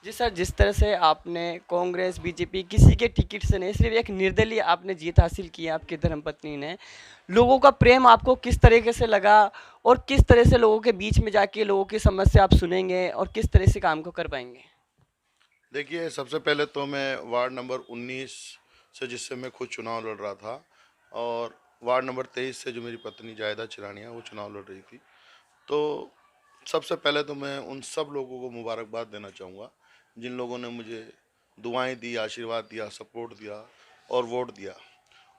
जी sir, जिस तरह से आपने कांग्रेस, बीजेपी किसी के टिकट से नहीं, सिर्फ एक निर्दलीय आपने जीत हासिल की है आपकी धर्मपत्नी ने। लोगों का प्रेम आपको किस तरीके से लगा और किस तरह से लोगों के बीच में जाके लोगों की समस्या आप सुनेंगे और किस तरह से काम को कर पाएंगे? देखिए, सबसे पहले तो मैं वार्ड नंबर 19 से, जिससे मैं खुद चुनाव लड़ रहा था, और वार्ड नंबर 23 से जो मेरी पत्नी जायदा चिरानिया वो चुनाव लड़ रही थी। तो सबसे पहले तो मैं उन सब लोगों को मुबारकबाद देना चाहूँगा जिन लोगों ने मुझे दुआएं दी, आशीर्वाद दिया, सपोर्ट दिया और वोट दिया।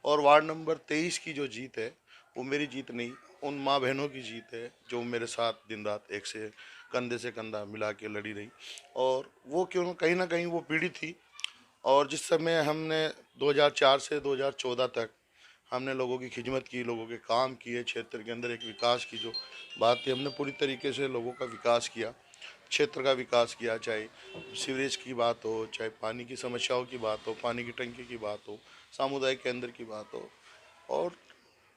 और वार्ड नंबर 23 की जो जीत है वो मेरी जीत नहीं, उन माँ बहनों की जीत है जो मेरे साथ दिन रात एक से कंधा मिला के लड़ी रही। और वो क्यों, कहीं ना कहीं वो पीढ़ी थी। और जिस समय हमने 2004 से 2014 तक हमने लोगों की खिदमत की, लोगों के काम किए, क्षेत्र के अंदर एक विकास की जो बात थी, हमने पूरी तरीके से लोगों का विकास किया, क्षेत्र का विकास किया। चाहे सीवरेज की बात हो, चाहे पानी की समस्याओं की बात हो, पानी की टंकी की बात हो, सामुदायिक केंद्र की बात हो, और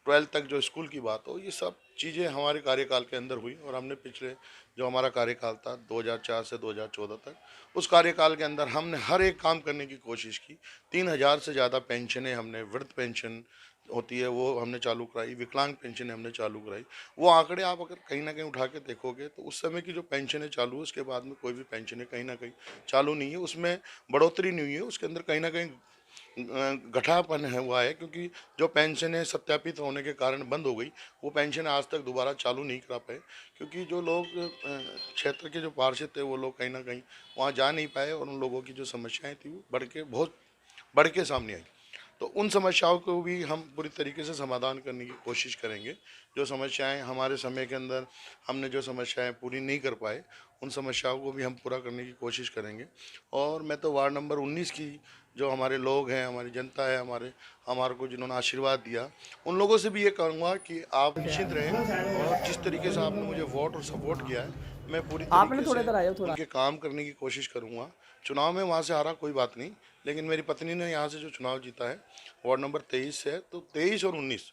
12th तक जो स्कूल की बात हो, ये सब चीज़ें हमारे कार्यकाल के अंदर हुई। और हमने पिछले जो हमारा कार्यकाल था 2004 से 2014 तक, उस कार्यकाल के अंदर हमने हर एक काम करने की कोशिश की। 3,000 से ज़्यादा पेंशनें हमने, वृद्ध पेंशन होती है वो हमने चालू कराई, विकलांग पेंशन हमने चालू कराई। वो आंकड़े आप अगर कहीं ना कहीं उठा के देखोगे तो उस समय की जो पेंशनें चालू है उसके बाद में कोई भी पेंशनें कहीं ना कहीं चालू नहीं है, उसमें बढ़ोतरी नहीं हुई है, उसके अंदर कहीं ना कहीं गठापन है हुआ है। क्योंकि जो पेंशनें सत्यापित होने के कारण बंद हो गई, वो पेंशन आज तक दोबारा चालू नहीं करा पाए। क्योंकि जो लोग क्षेत्र के जो पार्षद थे वो लोग कहीं ना कहीं वहाँ जा नहीं पाए, और उन लोगों की जो समस्याएं थी वो बहुत बढ़ के सामने आई। तो उन समस्याओं को भी हम पूरी तरीके से समाधान करने की कोशिश करेंगे। जो समस्याएं हमारे समय के अंदर हमने जो समस्याएं पूरी नहीं कर पाए, उन समस्याओं को भी हम पूरा करने की कोशिश करेंगे। और मैं तो वार्ड नंबर 19 की जो हमारे लोग हैं, हमारी जनता है, हमारे को जिन्होंने आशीर्वाद दिया, उन लोगों से भी ये कहूँगा कि आप निश्चिंत रहें। और जिस तरीके से आपने मुझे वोट और सपोर्ट किया है, मैं पूरी आपने तरीके थोड़ा से इधर आया थोड़ा। उनके काम करने की कोशिश करूँगा। चुनाव में वहाँ से हारा कोई बात नहीं, लेकिन मेरी पत्नी ने यहाँ से जो चुनाव जीता है वार्ड नंबर 23 से, तो 23 और 19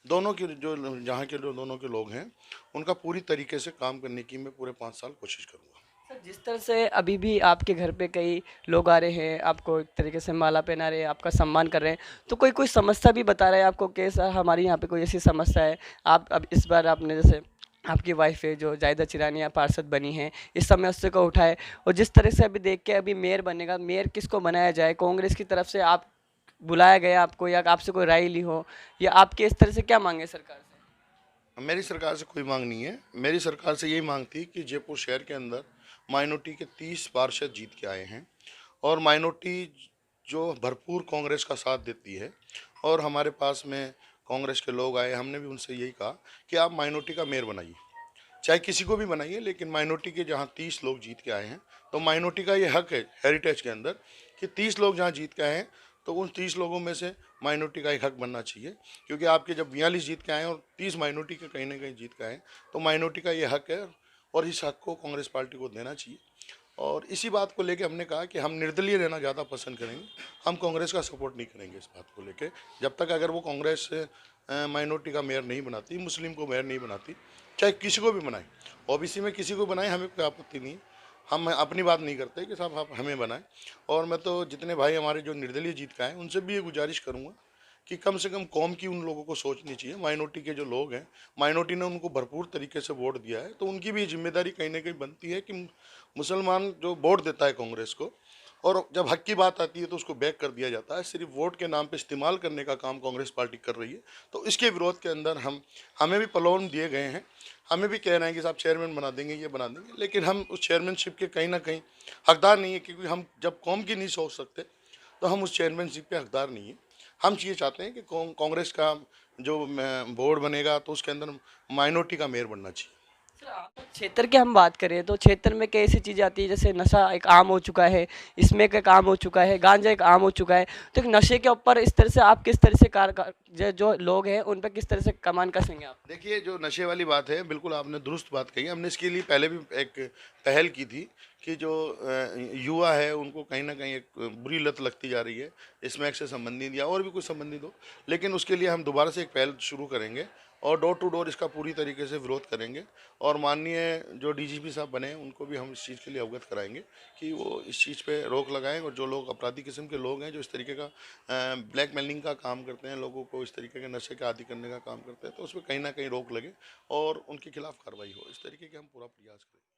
दोनों के जो जहाँ के जो दोनों के लोग हैं, उनका पूरी तरीके से काम करने की मैं पूरे 5 साल कोशिश करूँगा। सर, जिस तरह से अभी भी आपके घर पे कई लोग आ रहे हैं, आपको एक तरीके से माला पहना रहे हैं, आपका सम्मान कर रहे हैं, तो कोई कोई समस्या भी बता रहा है आपको कि सर हमारी यहाँ पे कोई ऐसी समस्या है। आप अब इस बार आपने जैसे आपकी वाइफ है जो जायदा चिरानिया पार्षद बनी है, इस समस्या को उठाए। और जिस तरह से अभी देख के अभी मेयर बनेगा, मेयर किसको बनाया जाए, कांग्रेस की तरफ से आप बुलाया गया आपको या आपसे कोई राय ली हो, या आपके इस तरह से क्या मांगे सरकार से? मेरी सरकार से कोई मांग नहीं है। मेरी सरकार से यही मांग थी कि जयपुर शहर के अंदर माइनॉरिटी के 30 पार्षद जीत के आए हैं, और माइनॉरिटी जो भरपूर कांग्रेस का साथ देती है, और हमारे पास में कांग्रेस के लोग आए, हमने भी उनसे यही कहा कि आप माइनॉरिटी का मेयर बनाइए, चाहे किसी को भी बनाइए, लेकिन माइनॉरिटी के जहाँ 30 लोग जीत के आए हैं, तो माइनॉरिटी का ये हक है हेरिटेज के अंदर कि 30 लोग जहाँ जीत के आए हैं, तो उन 30 लोगों में से माइनॉरिटी का एक हक बनना चाहिए। क्योंकि आपके जब 42 जीत के आए हैं और 30 माइनॉरिटी के कहीं ना कहीं जीत के आए हैं, तो माइनॉरिटी का ये हक है, और इस हक को कांग्रेस पार्टी को देना चाहिए। और इसी बात को लेके हमने कहा कि हम निर्दलीय रहना ज़्यादा पसंद करेंगे, हम कांग्रेस का सपोर्ट नहीं करेंगे इस बात को लेके। जब तक अगर वो कांग्रेस माइनॉरिटी का मेयर नहीं बनाती, मुस्लिम को मेयर नहीं बनाती, चाहे किसी को भी बनाए, ओबीसी में किसी को बनाए, हमें कोई आपत्ति नहीं है। हम अपनी बात नहीं करते कि साहब आप हमें बनाएं। और मैं तो जितने भाई हमारे जो निर्दलीय जीत का है उनसे भी ये गुजारिश करूँगा कि कम से कम कौम की उन लोगों को सोचनी चाहिए। माइनॉरिटी के जो लोग हैं, माइनॉरिटी ने उनको भरपूर तरीके से वोट दिया है, तो उनकी भी जिम्मेदारी कहीं ना कहीं बनती है कि मुसलमान जो वोट देता है कांग्रेस को, और जब हक की बात आती है तो उसको बैक कर दिया जाता है, सिर्फ वोट के नाम पे इस्तेमाल करने का काम कांग्रेस पार्टी कर रही है। तो इसके विरोध के अंदर हमें भी प्रलोभन दिए गए हैं, हमें भी कह रहे हैं कि साहब चेयरमैन बना देंगे, ये बना देंगे, लेकिन हम उस चेयरमैनशिप के कहीं ना कहीं हकदार नहीं है। क्योंकि हम जब कौम की नहीं सोच सकते, तो हम उस चेयरमैनशिप के हकदार नहीं है। हम ये चाहते हैं कि कांग्रेस का जो बोर्ड बनेगा तो उसके अंदर माइनॉरिटी का मेयर बनना चाहिए। सर, क्षेत्र की हम बात करें तो क्षेत्र में कई ऐसी चीज़ें आती है, जैसे नशा एक आम हो चुका है, स्मोक एक आम हो चुका है, गांजा एक आम हो चुका है। तो एक नशे के ऊपर इस तरह से आप किस तरह से जो लोग हैं उन पर किस तरह से कमान कसेंगे आप? देखिए, जो नशे वाली बात है, बिल्कुल आपने दुरुस्त बात कही। हमने इसके लिए पहले भी एक पहल की थी कि जो युवा है उनको कहीं ना कहीं एक बुरी लत लगती जा रही है, स्मैक से संबंधित या और भी कुछ संबंधित हो, लेकिन उसके लिए हम दोबारा से एक पहल शुरू करेंगे। और डोर टू डोर इसका पूरी तरीके से विरोध करेंगे। और माननीय जो डीजीपी साहब बने हैं उनको भी हम इस चीज़ के लिए अवगत कराएंगे कि वो इस चीज़ पे रोक लगाएं, और जो लोग अपराधी किस्म के लोग हैं जो इस तरीके का ब्लैकमेलिंग का काम करते हैं, लोगों को इस तरीके के नशे के आदी करने का काम करते हैं, तो उसमें कहीं ना कहीं रोक लगे और उनके खिलाफ कार्रवाई हो। इस तरीके के हम पूरा प्रयास करें।